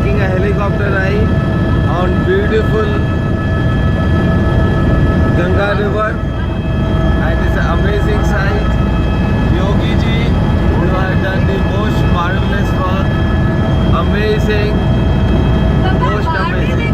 taking a helicopter ride on beautiful Ganga River, and it's an amazing sight. Yogi ji, you have done the most marvelous work. Amazing, most amazing.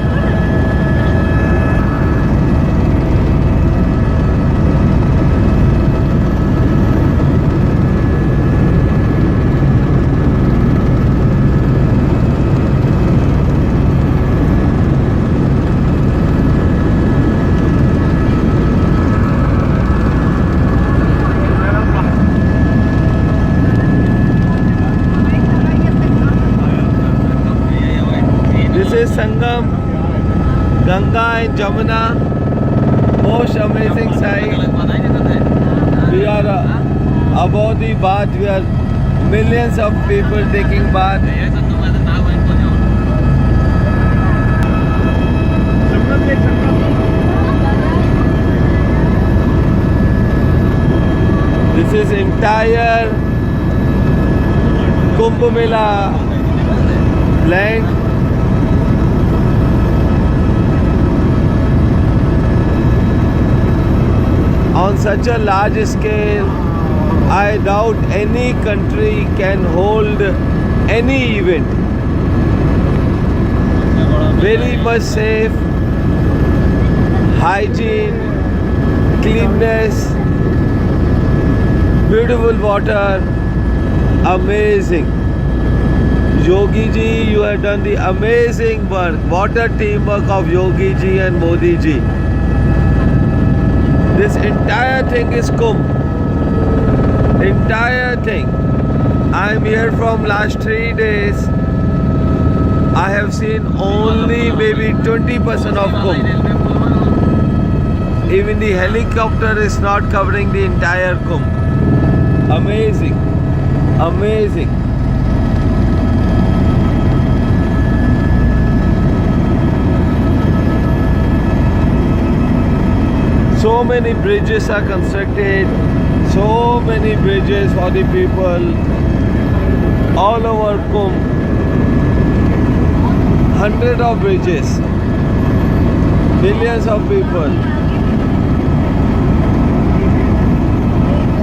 This is Sangam, Ganga and Jamuna, most amazing sight. We are above the bath, we are millions of people taking bath. This is entire Kumbh Mela land. On such a large scale, I doubt any country can hold any event. Very much safe, hygiene, cleanness, beautiful water, amazing. Yogi ji, you have done the amazing work. What a teamwork of Yogi ji and Modi ji. This entire thing is Kumbh. Entire thing. I am here from last 3 days. I have seen only maybe 20% of Kumbh. Even the helicopter is not covering the entire Kumbh. Amazing. Amazing. So many bridges are constructed, so many bridges for the people all over Kumbh. Hundreds of bridges, millions of people.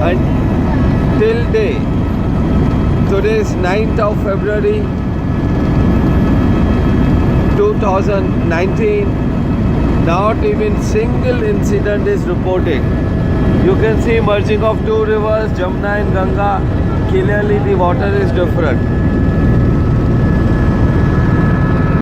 And till day, today is 9th of February 2019. Not even single incident is reported. You can see merging of two rivers, Jamuna and Ganga. Clearly the water is different.